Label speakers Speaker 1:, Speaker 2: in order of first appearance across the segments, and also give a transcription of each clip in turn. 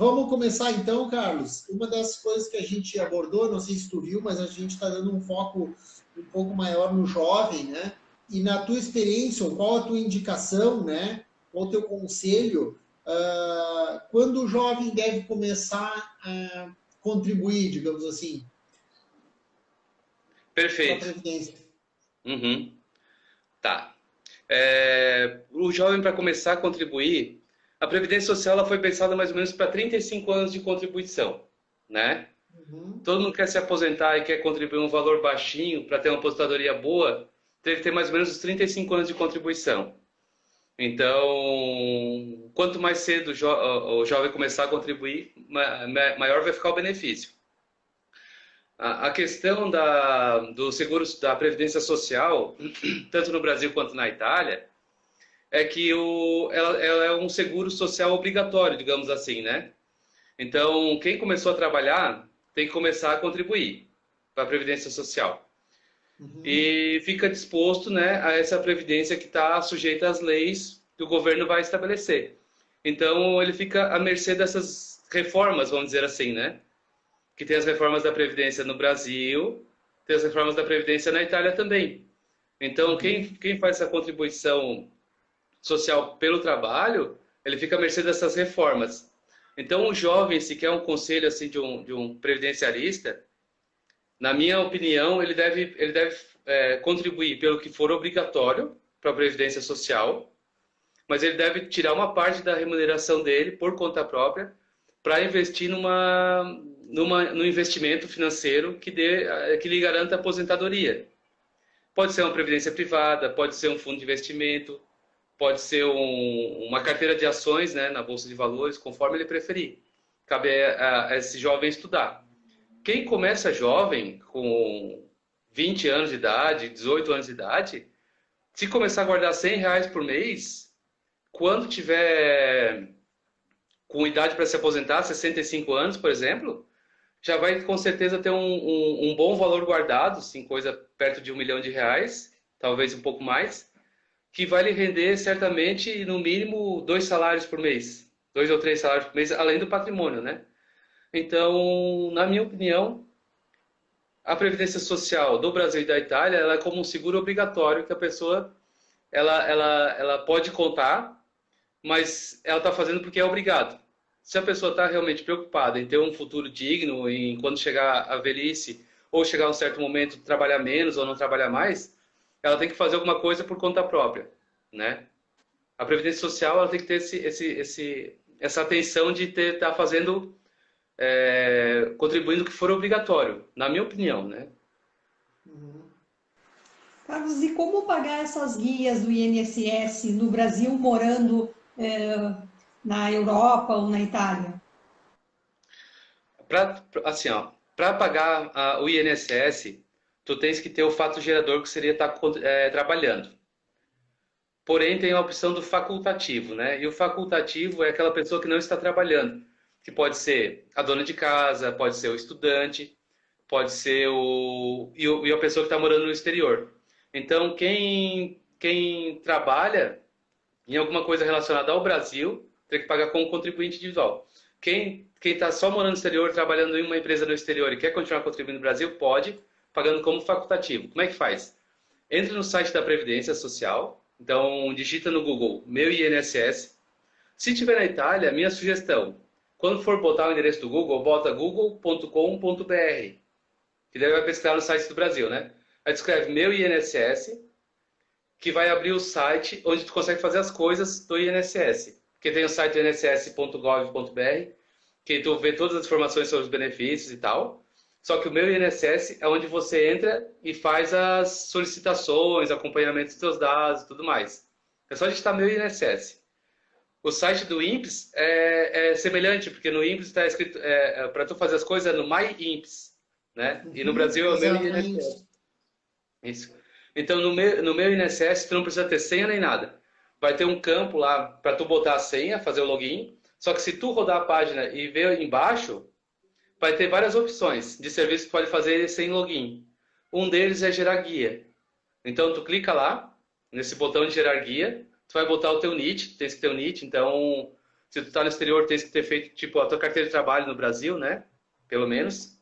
Speaker 1: Vamos começar então, Carlos. Uma das coisas que a gente abordou, não sei se tu viu, mas a gente está dando um foco um pouco maior no jovem, né? E na tua experiência, ou qual a tua indicação, né? Qual o teu conselho, quando o jovem deve começar a contribuir, digamos assim, para a
Speaker 2: Perfeito.
Speaker 1: Previdência?
Speaker 2: Uhum. Tá. O jovem, para começar a contribuir, a Previdência Social ela foi pensada mais ou menos para 35 anos de contribuição, né?
Speaker 1: Uhum,
Speaker 2: Todo mundo quer se aposentar e quer contribuir um valor baixinho para ter uma aposentadoria boa, tem que ter mais ou menos os 35 anos de contribuição. Então, quanto mais cedo o jovem começar a contribuir, maior vai ficar o benefício. A questão do seguro da Previdência Social, tanto no Brasil quanto na Itália, é que ela é um seguro social obrigatório, digamos assim, né? Então, quem começou a trabalhar tem que começar a contribuir para a Previdência Social.
Speaker 1: uhum,
Speaker 2: E fica disposto, né, a essa Previdência que está sujeita às leis que o governo vai estabelecer. Então, ele fica à mercê dessas reformas, vamos dizer assim, né? Que tem as reformas da Previdência no Brasil, tem as reformas da Previdência na Itália também. Então,
Speaker 1: uhum.
Speaker 2: quem faz essa contribuição social pelo trabalho, ele fica à mercê dessas reformas. Então, o jovem, se quer um conselho assim de um previdenciarista, na minha opinião, ele deve contribuir pelo que for obrigatório para a Previdência Social, mas ele deve tirar uma parte da remuneração dele por conta própria para investir num investimento financeiro que lhe garanta a aposentadoria. Pode ser uma previdência privada, pode ser um fundo de investimento, pode ser uma carteira de ações, né, na Bolsa de Valores, conforme ele preferir. Cabe a esse jovem estudar. Quem começa jovem, com 20 anos de idade, 18 anos de idade, se começar a guardar R$ 100 por mês, quando tiver com idade para se aposentar, 65 anos, por exemplo, já vai com certeza ter um bom valor guardado, assim, coisa perto de R$ 1 milhão, talvez um pouco mais, que vai lhe render certamente no mínimo 2 salários por mês, 2 ou 3 salários por mês, além do patrimônio, né? Então, na minha opinião, a Previdência Social do Brasil e da Itália, ela é como um seguro obrigatório que a pessoa ela pode contar, mas ela está fazendo porque é obrigado. Se a pessoa está realmente preocupada em ter um futuro digno, em quando chegar a velhice, ou chegar a um certo momento trabalhar menos ou não trabalhar mais, ela tem que fazer alguma coisa por conta própria, né? A Previdência Social ela tem que ter essa atenção de estar fazendo, contribuindo o que for obrigatório, na minha opinião, né?
Speaker 1: Uhum.
Speaker 3: Carlos, e como pagar essas guias do INSS no Brasil, morando na Europa ou na Itália?
Speaker 2: Assim, ó, para pagar o INSS, tu tens que ter o fato gerador que seria estar trabalhando. Porém, tem a opção do facultativo, né? E o facultativo é aquela pessoa que não está trabalhando, que pode ser a dona de casa, pode ser o estudante, pode ser e a pessoa que está morando no exterior. Então, quem trabalha em alguma coisa relacionada ao Brasil, tem que pagar como contribuinte individual. Quem está só morando no exterior, trabalhando em uma empresa no exterior e quer continuar contribuindo no Brasil, pode, pagando como facultativo. Como é que faz? Entre no site da Previdência Social, então digita no Google Meu INSS. Se tiver na Itália, minha sugestão, quando for botar o endereço do Google, bota google.com.br, que daí vai pesquisar no site do Brasil, né? Aí tu escreve Meu INSS, que vai abrir o site onde tu consegue fazer as coisas do INSS. Porque tem o site inss.gov.br, que tu vê todas as informações sobre os benefícios e tal. Só que o meu INSS é onde você entra e faz as solicitações, acompanhamento dos seus dados e tudo mais. É só digitar meu INSS. O site do INPS é semelhante, porque no INPS está escrito, para tu fazer as coisas é no My INPS, né? E no
Speaker 1: Uhum,
Speaker 2: Brasil é o meu
Speaker 1: exatamente.
Speaker 2: INSS. Isso. Então, no meu INSS, tu não precisa ter senha nem nada. Vai ter um campo lá para tu botar a senha, fazer o login. Só que se tu rodar a página e ver embaixo, vai ter várias opções de serviço que tu pode fazer sem login. Um deles é gerar guia. Então, tu clica lá, nesse botão de gerar guia, tu vai botar o teu NIT, tu tens que ter o NIT, então Se tu tá no exterior, tens que ter feito, tipo, a tua carteira de trabalho no Brasil, né? Pelo menos.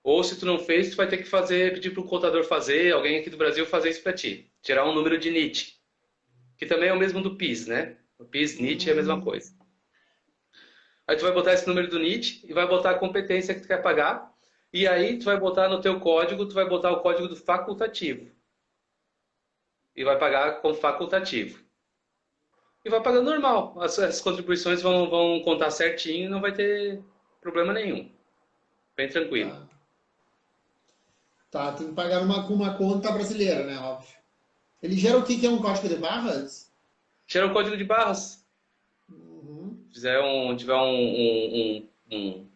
Speaker 2: Ou se tu não fez, tu vai ter que pedir para o contador fazer, alguém aqui do Brasil fazer isso para ti. Tirar um número de NIT, que também é o mesmo do PIS, né? O PIS, NIT é a mesma coisa. Aí tu vai botar esse número do NIT e vai botar a competência que tu quer pagar. E aí tu vai botar no teu código, tu vai botar o código do facultativo. E vai pagar com facultativo. E vai pagando normal. As contribuições vão contar certinho e não vai ter problema nenhum. Bem tranquilo.
Speaker 1: Tá, tem que pagar com uma conta brasileira, né? Óbvio. Ele gera o que é um código de barras?
Speaker 2: Gera um código de barras. Se tiver um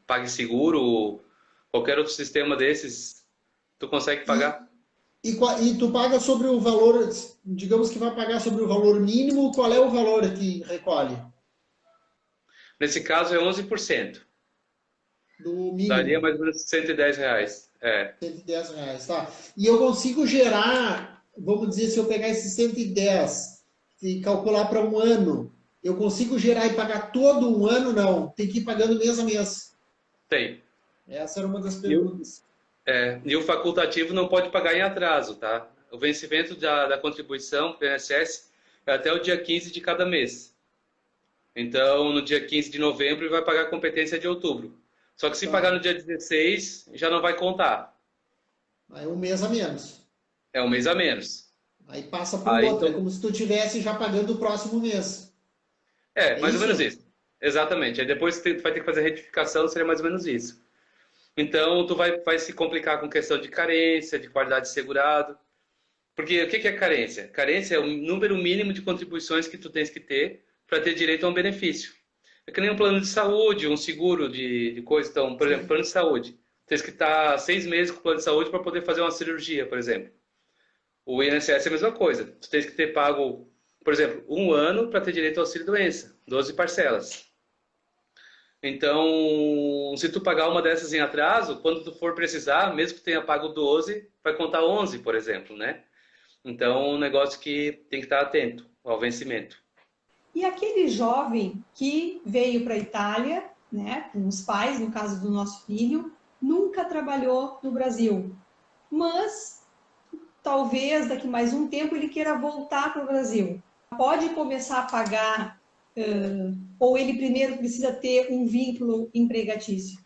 Speaker 2: PagSeguro, qualquer outro sistema desses, tu consegue pagar.
Speaker 1: E tu paga sobre o valor, digamos que vai pagar sobre o valor mínimo, qual é o valor que recolhe?
Speaker 2: Nesse caso é 11%.
Speaker 1: Do mínimo.
Speaker 2: Daria mais ou menos R$110. É.
Speaker 1: R$110, tá. E eu consigo gerar, vamos dizer, se eu pegar esses 110 e calcular para um ano, eu consigo gerar e pagar todo um ano? Não. Tem que ir pagando mês a mês.
Speaker 2: Tem.
Speaker 1: Essa era uma das perguntas.
Speaker 2: E o facultativo não pode pagar em atraso, tá? O vencimento da contribuição para o INSS é até o dia 15 de cada mês. Então, no dia 15 de novembro, ele vai pagar a competência de outubro. Só que se pagar no dia 16, já não vai contar.
Speaker 1: Aí um mês a menos.
Speaker 2: É um mês a menos.
Speaker 1: Aí passa por outro. Então... É como se tu estivesse já pagando o próximo mês.
Speaker 2: É mais ou menos isso. Exatamente. Aí depois tu vai ter que fazer a retificação, seria mais ou menos isso. Então, tu vai se complicar com questão de carência, de qualidade de segurado. Porque o que é carência? Carência é o número mínimo de contribuições que tu tens que ter para ter direito a um benefício. É que nem um plano de saúde, um seguro de coisa. Então, por exemplo, plano de saúde. Tens que estar 6 meses com o plano de saúde para poder fazer uma cirurgia, por exemplo. O INSS é a mesma coisa. Tu tens que ter pago, por exemplo, 1 ano para ter direito ao auxílio-doença. 12 parcelas. Então, se tu pagar uma dessas em atraso, quando tu for precisar, mesmo que tenha pago 12, vai contar 11, por exemplo, né? Então, um negócio que tem que estar atento ao vencimento.
Speaker 3: E aquele jovem que veio para a Itália, né, com os pais, no caso do nosso filho, nunca trabalhou no Brasil, mas talvez daqui mais um tempo ele queira voltar para o Brasil. Pode começar a pagar, ou ele primeiro precisa ter um vínculo empregatício?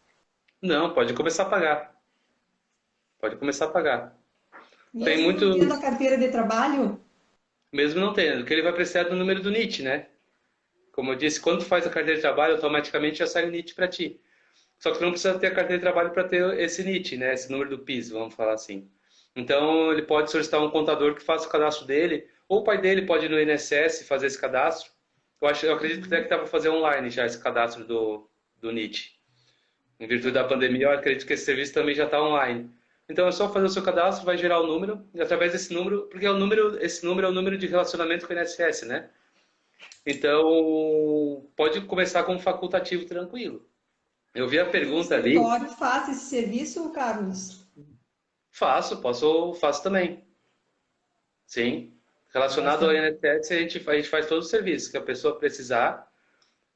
Speaker 2: Não, pode começar a pagar. Pode começar a pagar.
Speaker 3: Mesmo
Speaker 2: tem muito...
Speaker 3: não tendo a carteira de trabalho?
Speaker 2: Mesmo não tendo, porque ele vai precisar do número do NIT, né? Como eu disse, quando tu faz a carteira de trabalho, automaticamente já sai o NIT para ti. Só que tu não precisa ter a carteira de trabalho para ter esse NIT, né? Esse número do PIS, vamos falar assim. Então, ele pode solicitar um contador que faça o cadastro dele, ou o pai dele pode ir no INSS fazer esse cadastro. Eu acredito que até que dá para fazer online já esse cadastro do NIT. Em virtude da pandemia, eu acredito que esse serviço também já está online. Então, é só fazer o seu cadastro, vai gerar o número, e através desse número, porque esse número é o número de relacionamento com o INSS, né? Então, pode começar com um facultativo tranquilo. Eu vi a pergunta ali.
Speaker 3: O escritório faz esse serviço, Carlos?
Speaker 2: Faço também. Sim. Relacionado ao INSS, a gente faz todo o serviço que a pessoa precisar.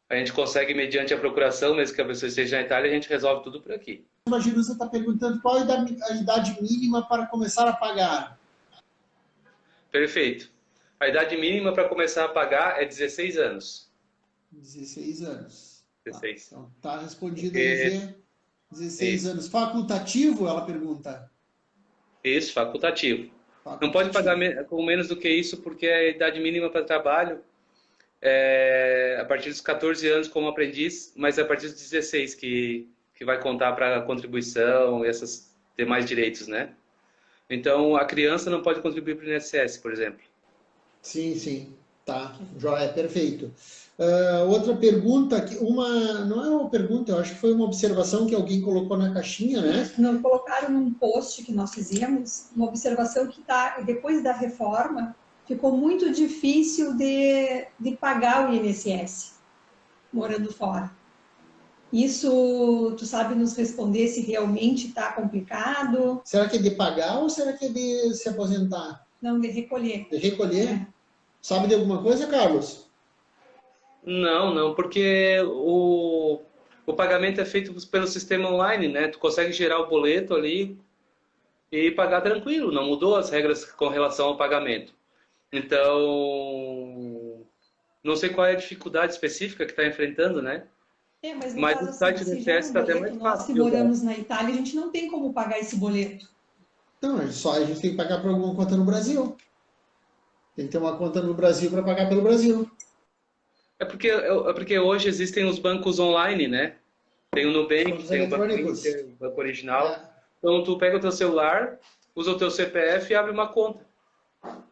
Speaker 2: A gente consegue, mediante a procuração, mesmo que a pessoa esteja na Itália, a gente resolve tudo por aqui.
Speaker 1: A Jerusa está perguntando qual é a idade mínima para começar a pagar.
Speaker 2: Perfeito. A idade mínima para começar a pagar é 16 anos.
Speaker 1: 16 anos.
Speaker 2: 16.
Speaker 1: Tá, então tá respondido aí. 16 anos. Facultativo, ela pergunta.
Speaker 2: Isso, facultativo. Não pode pagar com menos do que isso, porque a idade mínima para trabalho é a partir dos 14 anos como aprendiz, mas é a partir dos 16 que vai contar para a contribuição e esses demais direitos, né? Então, a criança não pode contribuir para o INSS, por exemplo.
Speaker 1: Sim. Tá, joia, perfeito. Outra pergunta, não é uma pergunta, eu acho que foi uma observação que alguém colocou na caixinha, né?
Speaker 3: Não colocaram num post que nós fizemos, uma observação que depois da reforma, ficou muito difícil de pagar o INSS, morando fora. Isso, tu sabe nos responder se realmente está complicado?
Speaker 1: Será que é de pagar ou será que é de se aposentar?
Speaker 3: Não, de recolher.
Speaker 1: De recolher? Sabe de alguma coisa, Carlos?
Speaker 2: Não, não, porque o pagamento é feito pelo sistema online, né? Tu consegue gerar o boleto ali e pagar tranquilo, não mudou as regras com relação ao pagamento. Então, não sei qual é a dificuldade específica que está enfrentando, né?
Speaker 3: Mas no
Speaker 2: Mas
Speaker 3: caso
Speaker 2: o
Speaker 3: assim,
Speaker 2: site do
Speaker 3: se gera
Speaker 2: INSS
Speaker 3: um
Speaker 2: está até
Speaker 3: boleto,
Speaker 2: mais
Speaker 3: nós
Speaker 2: fácil
Speaker 3: que
Speaker 2: de usar.
Speaker 3: moramos na Itália, a gente não tem como pagar esse boleto.
Speaker 1: Não, só a gente tem que pagar por alguma conta no Brasil. Tem que ter uma conta no Brasil para pagar pelo Brasil.
Speaker 2: É porque hoje existem os bancos online, né? Tem o Nubank,
Speaker 1: Contas
Speaker 2: tem o Banco
Speaker 1: eletrônicos.
Speaker 2: Inter, o Banco
Speaker 1: É.
Speaker 2: Original. Então, tu pega o teu celular, usa o teu CPF e abre uma conta.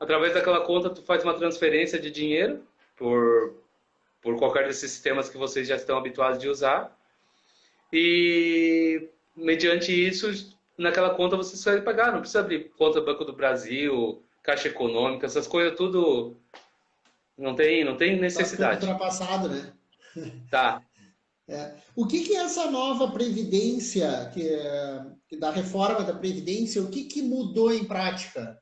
Speaker 2: Através daquela conta, tu faz uma transferência de dinheiro por qualquer desses sistemas que vocês já estão habituados de usar. E, mediante isso, naquela conta você só vai pagar. Não precisa abrir conta do Banco do Brasil, Caixa Econômica, essas coisas tudo não tem
Speaker 1: Tá ficando
Speaker 2: necessidade.
Speaker 1: ultrapassado, né?
Speaker 2: Tá.
Speaker 1: O que é essa nova previdência, da reforma da Previdência, o que mudou em prática?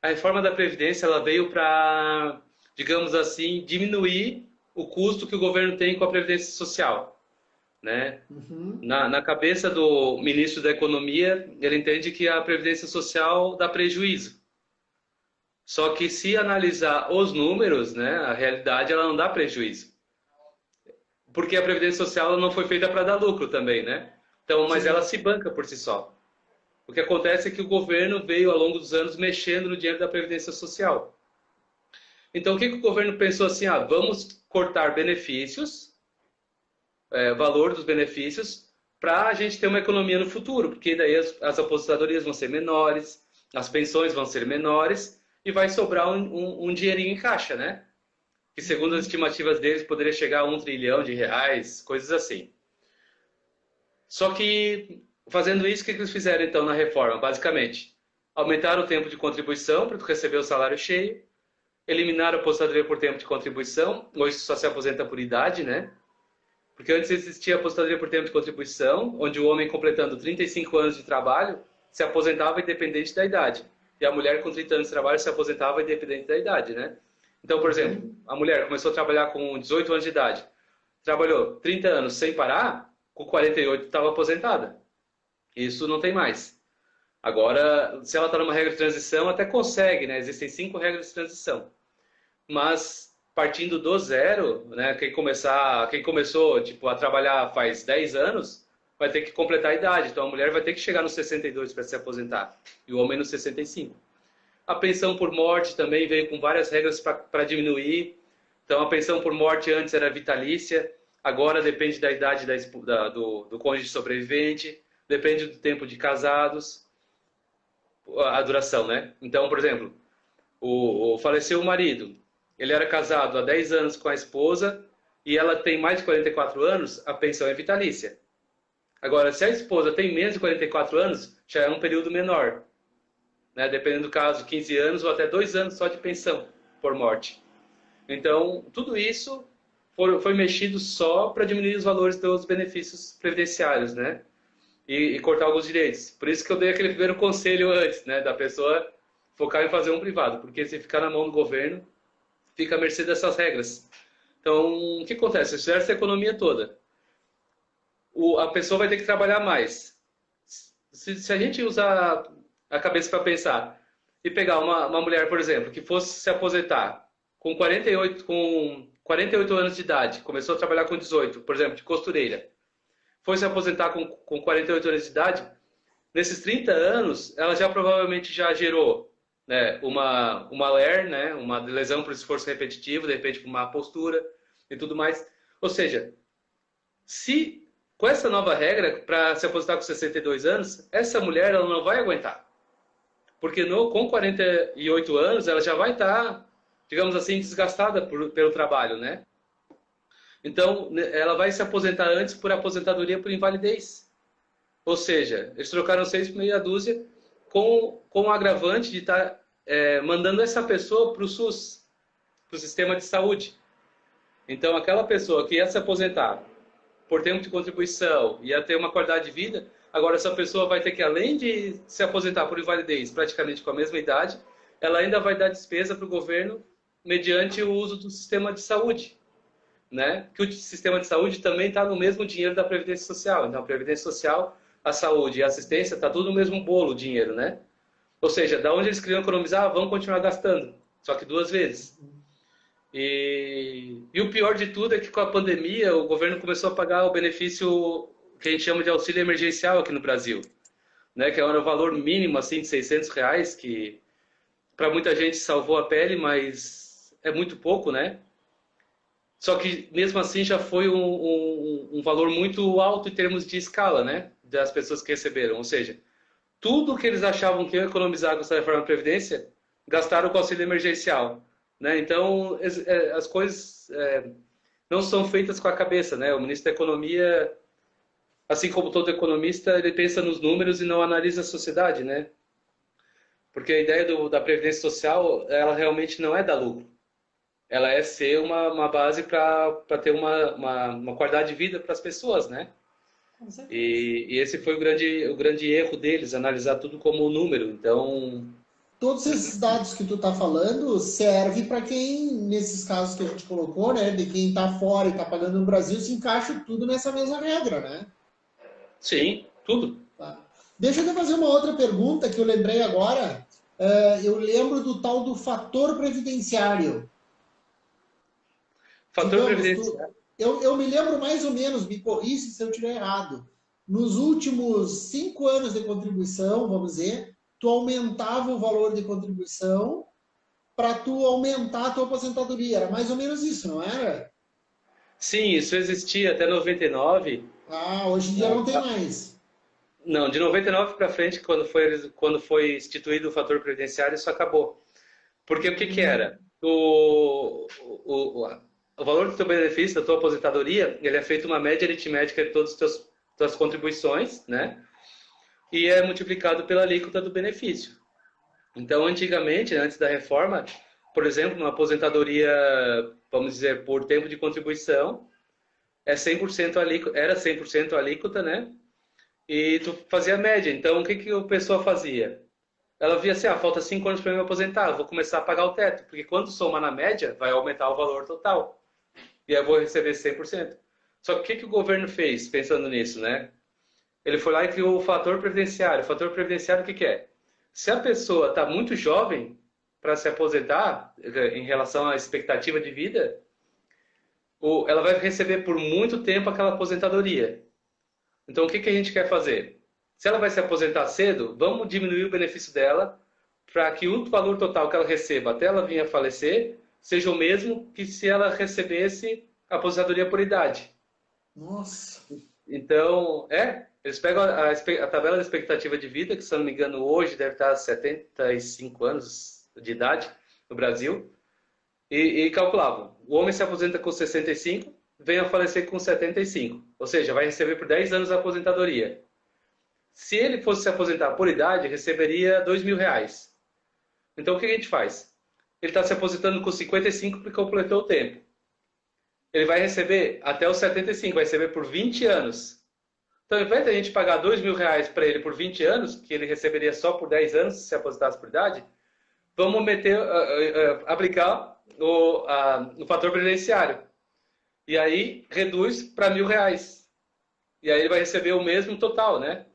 Speaker 2: A reforma da Previdência ela veio para, digamos assim, diminuir o custo que o governo tem com a Previdência Social, né?
Speaker 1: Uhum.
Speaker 2: Na cabeça do ministro da Economia, ele entende que a Previdência Social dá prejuízo. Só que se analisar os números, né, a realidade ela não dá prejuízo. Porque a Previdência Social ela não foi feita para dar lucro também, né? Então, mas
Speaker 1: Sim.
Speaker 2: ela se banca por si só. O que acontece é que o governo veio, ao longo dos anos, mexendo no dinheiro da Previdência Social. Então, o que o governo pensou assim? Vamos cortar benefícios, valor dos benefícios, para a gente ter uma economia no futuro, porque daí as aposentadorias vão ser menores, as pensões vão ser menores, e vai sobrar um dinheirinho em caixa, né? Que segundo as estimativas deles, poderia chegar a R$ 1 trilhão, coisas assim. Só que, fazendo isso, o que eles fizeram então na reforma? Basicamente, aumentaram o tempo de contribuição para tu receber o salário cheio, eliminaram a aposentadoria por tempo de contribuição, hoje só se aposenta por idade, né? Porque antes existia a aposentadoria por tempo de contribuição, onde o homem completando 35 anos de trabalho se aposentava independente da idade. E a mulher com 30 anos de trabalho se aposentava independente da idade, né? Então, por exemplo, a mulher começou a trabalhar com 18 anos de idade, trabalhou 30 anos sem parar, com 48 estava aposentada. Isso não tem mais. Agora, se ela está numa regra de transição, até consegue, né? Existem 5 regras de transição. Mas partindo do zero, né? Quem começou tipo, a trabalhar faz 10 anos, vai ter que completar a idade. Então a mulher vai ter que chegar nos 62 para se aposentar e o homem nos 65. A pensão por morte também veio com várias regras para diminuir. Então a pensão por morte antes era vitalícia, agora depende da idade do cônjuge sobrevivente, depende do tempo de casados, a duração, né? Então, por exemplo, faleceu o marido, ele era casado há 10 anos com a esposa e ela tem mais de 44 anos, a pensão é vitalícia. Agora, se a esposa tem menos de 44 anos, já é um período menor, né? Dependendo do caso, 15 anos ou até 2 anos só de pensão por morte. Então, tudo isso foi mexido só para diminuir os valores dos benefícios previdenciários, né? E cortar alguns direitos. Por isso que eu dei aquele primeiro conselho antes, né? Da pessoa focar em fazer um privado, porque se ficar na mão do governo, fica à mercê dessas regras. Então, o que acontece? Se fizer essa economia toda, a pessoa vai ter que trabalhar mais. Se a gente usar a cabeça para pensar e pegar uma mulher, por exemplo, que fosse se aposentar com 48 anos de idade, começou a trabalhar com 18, por exemplo, de costureira, foi se aposentar com 48 anos de idade, nesses 30 anos, ela já provavelmente já gerou, né, uma LER, né, uma lesão por esforço repetitivo, de repente por má postura e tudo mais. Ou seja, se com essa nova regra, para se aposentar com 62 anos, essa mulher ela não vai aguentar. Porque com 48 anos, ela já vai estar, digamos assim, desgastada pelo trabalho, né? Então, ela vai se aposentar antes por aposentadoria por invalidez. Ou seja, eles trocaram 6 por meia dúzia com o agravante de estar mandando essa pessoa para o SUS, para o sistema de saúde. Então, aquela pessoa que ia se aposentar por tempo de contribuição, ia ter uma qualidade de vida, agora essa pessoa vai ter que, além de se aposentar por invalidez, praticamente com a mesma idade, ela ainda vai dar despesa para o governo mediante o uso do sistema de saúde, né? Que o sistema de saúde também está no mesmo dinheiro da Previdência Social. Então, a Previdência Social, a saúde e a assistência, está tudo no mesmo bolo, o dinheiro, né? Ou seja, da onde eles queriam economizar, vão continuar gastando, só que 2 vezes. E o pior de tudo é que com a pandemia, o governo começou a pagar o benefício que a gente chama de auxílio emergencial aqui no Brasil, né? Que era o valor mínimo, assim, de R$ 600, que para muita gente salvou a pele, mas é muito pouco, né? Só que, mesmo assim, já foi um valor muito alto em termos de escala, né? Das pessoas que receberam. Ou seja, tudo que eles achavam que iam economizar com essa reforma da Previdência, gastaram com o auxílio emergencial, né? Então, as coisas não são feitas com a cabeça, né? O ministro da Economia, assim como todo economista, ele pensa nos números e não analisa a sociedade, né? Porque a ideia da Previdência Social, ela realmente não é dar lucro. Ela é ser uma base para ter uma qualidade de vida para as pessoas, né?
Speaker 3: Com certeza.
Speaker 2: E esse foi o grande erro deles, analisar tudo como número. Então,
Speaker 1: Todos esses dados que tu está falando serve para quem, nesses casos que a gente colocou, né, de quem está fora e está pagando no Brasil, se encaixa tudo nessa mesma regra, né?
Speaker 2: sim, tudo.
Speaker 1: Tá. Deixa eu fazer uma outra pergunta que eu lembrei agora. Eu lembro do tal do fator previdenciário.
Speaker 2: Fator
Speaker 1: Digamos,
Speaker 2: previdenciário.
Speaker 1: eu me lembro mais ou menos, me corrija se eu estiver errado. Nos últimos 5 anos de contribuição, vamos dizer, tu aumentava o valor de contribuição para tu aumentar a tua aposentadoria. Era mais ou menos isso, não era?
Speaker 2: Sim, isso existia até 99.
Speaker 1: Ah, hoje em dia não tem mais.
Speaker 2: Não, de 99 para frente, quando foi instituído o fator previdenciário, isso acabou. Porque o que era? O valor do teu benefício, da tua aposentadoria, ele é feito uma média aritmética de todas as tuas contribuições, né? E é multiplicado pela alíquota do benefício. Então, antigamente, antes da reforma, por exemplo, uma aposentadoria, vamos dizer, por tempo de contribuição, era 100% alíquota, né? E tu fazia a média. Então, o que a pessoa fazia? Ela via assim, falta 5 anos para me aposentar, vou começar a pagar o teto, porque quando soma na média, vai aumentar o valor total. E eu vou receber 100%. Só que o que o governo fez, pensando nisso, né? Ele foi lá e criou o fator previdenciário. O fator previdenciário, o que é? Se a pessoa está muito jovem para se aposentar, em relação à expectativa de vida, ela vai receber por muito tempo aquela aposentadoria. Então, o que a gente quer fazer? Se ela vai se aposentar cedo, vamos diminuir o benefício dela para que o valor total que ela receba até ela vir a falecer seja o mesmo que se ela recebesse a aposentadoria por idade.
Speaker 1: Nossa!
Speaker 2: Então, eles pegam a tabela de expectativa de vida, que se eu não me engano hoje deve estar 75 anos de idade no Brasil, e calculavam. O homem se aposenta com 65, vem a falecer com 75, ou seja, vai receber por 10 anos a aposentadoria. Se ele fosse se aposentar por idade, receberia R$2.000. Então, o que a gente faz? Ele está se aposentando com 55 porque completou o tempo. Ele vai receber até os 75, vai receber por 20 anos. Então, ao invés de a gente pagar R$2.000 para ele por 20 anos, que ele receberia só por 10 anos se aposentasse por idade, vamos aplicar o fator previdenciário. E aí reduz para R$1.000. E aí ele vai receber o mesmo total, né?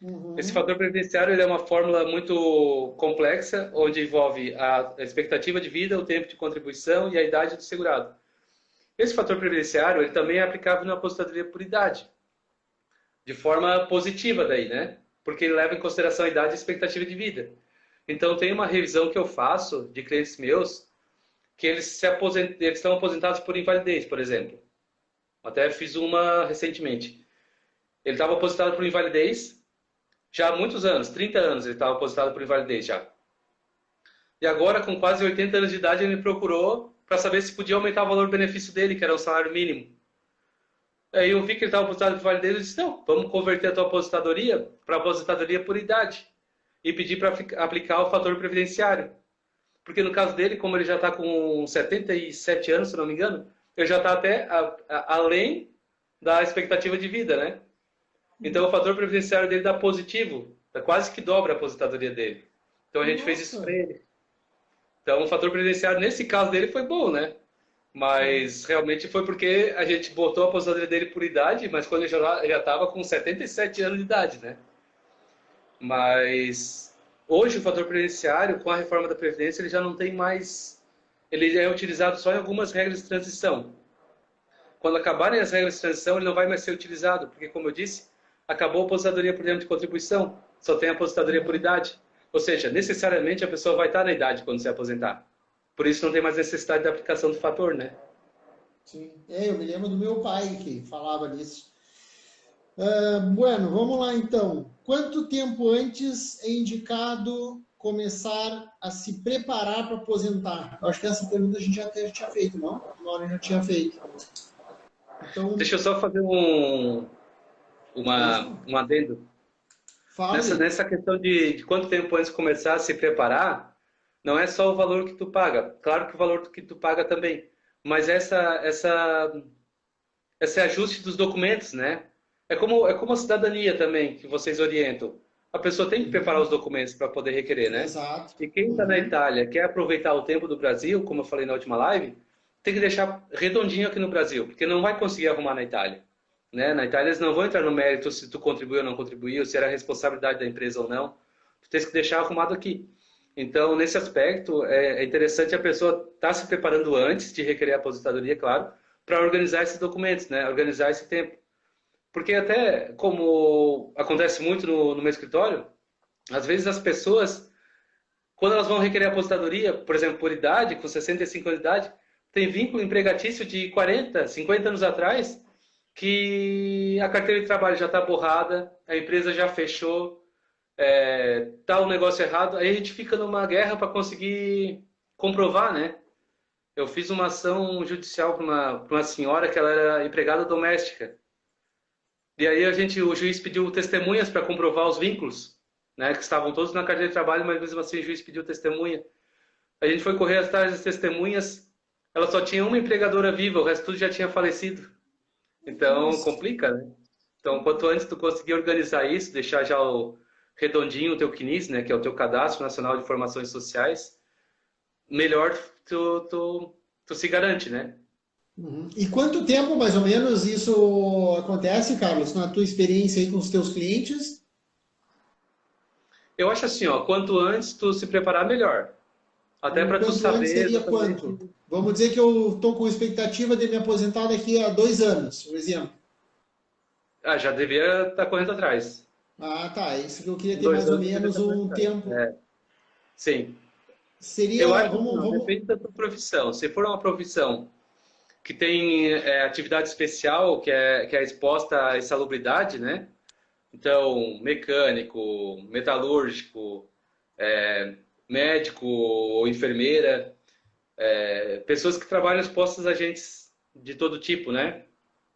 Speaker 1: Uhum.
Speaker 2: Esse fator previdenciário ele é uma fórmula muito complexa, onde envolve a expectativa de vida, o tempo de contribuição e a idade do segurado. Esse fator previdenciário ele também é aplicável na aposentadoria por idade, de forma positiva daí, né? Porque ele leva em consideração a idade e a expectativa de vida. Então, tem uma revisão que eu faço de clientes meus que eles estão aposentados por invalidez, por exemplo. Até fiz uma recentemente. Ele estava aposentado por invalidez já há muitos anos, 30 anos ele estava aposentado por invalidez já. E agora, com quase 80 anos de idade, ele me procurou para saber se podia aumentar o valor do benefício dele, que era o salário mínimo. Aí eu vi que ele estava aposentado por invalidez e disse, não, vamos converter a tua aposentadoria para aposentadoria por idade. E pedir para aplicar o fator previdenciário. Porque no caso dele, como ele já está com 77 anos, se não me engano, ele já está até além da expectativa de vida, né? Então o fator previdenciário dele dá positivo, quase que dobra a aposentadoria dele. Então a gente fez isso para ele. Então, o fator previdenciário, nesse caso dele, foi bom, né? Mas realmente foi porque a gente botou a aposentadoria dele por idade, mas quando ele já estava com 77 anos de idade, né? Mas hoje o fator previdenciário, com a reforma da Previdência, ele já não tem mais. Ele já é utilizado só em algumas regras de transição. Quando acabarem as regras de transição, ele não vai mais ser utilizado, porque, como eu disse, acabou a aposentadoria por tempo de contribuição, só tem a aposentadoria por idade. Ou seja, necessariamente a pessoa vai estar na idade quando se aposentar. Por isso não tem mais necessidade da aplicação do fator, né?
Speaker 1: Sim, eu me lembro do meu pai que falava disso. Bueno, vamos lá então. Quanto tempo antes é indicado começar a se preparar para aposentar? Eu acho que essa pergunta a gente já tinha feito, não? Uma hora já tinha feito. Então,
Speaker 2: deixa eu só fazer um adendo. Nessa questão de quanto tempo antes de começar a se preparar, não é só o valor que tu paga. Claro que o valor que tu paga também. Mas esse ajuste dos documentos, né? É como a cidadania também, que vocês orientam. A pessoa tem que preparar os documentos para poder requerer, né?
Speaker 1: Exato.
Speaker 2: E quem está na Itália, quer aproveitar o tempo do Brasil, como eu falei na última live, tem que deixar redondinho aqui no Brasil, porque não vai conseguir arrumar na Itália. Né? Na Itália eles não vão entrar no mérito se tu contribuiu ou não contribuiu, se era responsabilidade da empresa ou não. Tu tens que deixar arrumado aqui. Então, nesse aspecto, é interessante a pessoa estar se preparando antes de requerer a aposentadoria, claro, para organizar esses documentos, né? Organizar esse tempo. Porque até, como acontece muito no meu escritório, às vezes as pessoas, quando elas vão requerer a aposentadoria, por exemplo, por idade, com 65 anos de idade, tem vínculo empregatício de 40, 50 anos atrás, que a carteira de trabalho já está borrada, a empresa já fechou, tá um negócio errado, aí a gente fica numa guerra para conseguir comprovar, né? Eu fiz uma ação judicial para uma senhora que ela era empregada doméstica. E aí o juiz pediu testemunhas para comprovar os vínculos, né? Que estavam todos na carteira de trabalho, mas mesmo assim o juiz pediu testemunha. A gente foi correr atrás das testemunhas, ela só tinha uma empregadora viva, o resto tudo já tinha falecido. Então, complica, né? Então, quanto antes tu conseguir organizar isso, deixar já redondinho o teu CNIS, né, que é o teu Cadastro Nacional de Informações Sociais, melhor tu se garante, né?
Speaker 1: Uhum. E quanto tempo, mais ou menos, isso acontece, Carlos, na tua experiência aí com os teus clientes?
Speaker 2: Eu acho assim, ó, quanto antes tu se preparar, melhor. Até para tu saber...
Speaker 1: Antes seria quanto? Vamos dizer que eu estou com expectativa de me aposentar daqui a 2 anos, por exemplo.
Speaker 2: Já devia estar correndo atrás.
Speaker 1: Tá. Isso que eu queria ter mais ou menos um tempo.
Speaker 2: Sim.
Speaker 1: Seria...
Speaker 2: Eu acho que depende da tua profissão. Se for uma profissão que tem atividade especial, que é exposta à insalubridade, né? Então, mecânico, metalúrgico, médico ou enfermeira, pessoas que trabalham expostas a agentes de todo tipo, né?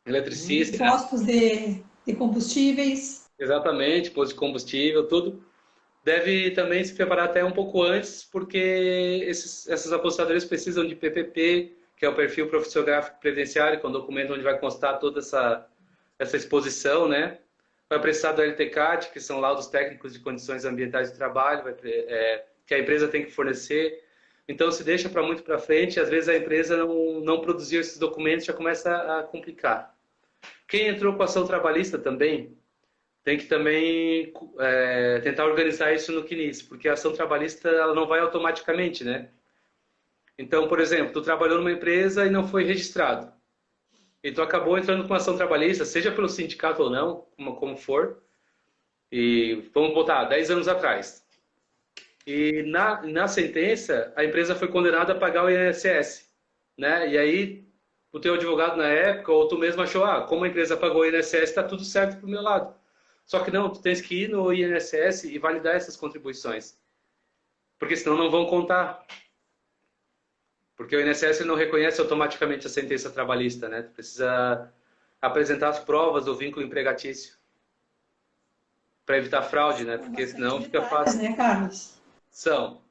Speaker 2: Eletricista.
Speaker 3: Postos de combustíveis.
Speaker 2: Exatamente, posto de combustível, tudo. Deve também se preparar até um pouco antes, porque essas aposentadorias precisam de PPP, que é o perfil profissiográfico previdenciário, que é um documento onde vai constar toda essa exposição, né? Vai precisar do LTCAT, que são laudos técnicos de condições ambientais de trabalho, que a empresa tem que fornecer. Então, se deixa para muito para frente, às vezes a empresa não produziu esses documentos, já começa a complicar. Quem entrou com ação trabalhista também, tem que também tentar organizar isso no CNIS, porque a ação trabalhista ela não vai automaticamente, né? Então, por exemplo, tu trabalhou numa empresa e não foi registrado. E tu acabou entrando com ação trabalhista, seja pelo sindicato ou não, como for, e vamos botar 10 anos atrás. E na sentença, a empresa foi condenada a pagar o INSS, né? E aí, o teu advogado na época, ou tu mesmo achou, como a empresa pagou o INSS, está tudo certo pro meu lado. Só que não, tu tens que ir no INSS e validar essas contribuições. Porque senão não vão contar. Porque o INSS não reconhece automaticamente a sentença trabalhista, né? Tu precisa apresentar as provas do vínculo empregatício. Para evitar fraude, né? Porque senão fica fácil.
Speaker 3: Né, Carlos?
Speaker 2: São.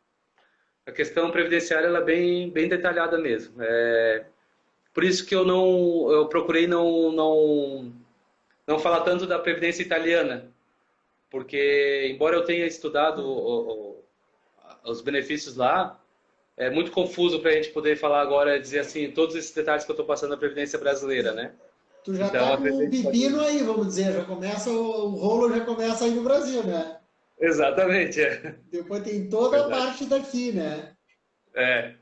Speaker 2: A questão previdenciária ela é bem detalhada mesmo. Por isso que eu procurei não falar tanto da previdência italiana, porque embora eu tenha estudado os benefícios lá, é muito confuso para a gente poder falar agora, dizer assim, todos esses detalhes que eu estou passando na Previdência brasileira, né?
Speaker 1: Tu já
Speaker 2: Então,
Speaker 1: tá com um pepino aí, vamos dizer, já começa, o rolo já começa aí no Brasil, né?
Speaker 2: Exatamente, é.
Speaker 1: Depois tem toda a parte daqui, né?
Speaker 2: É.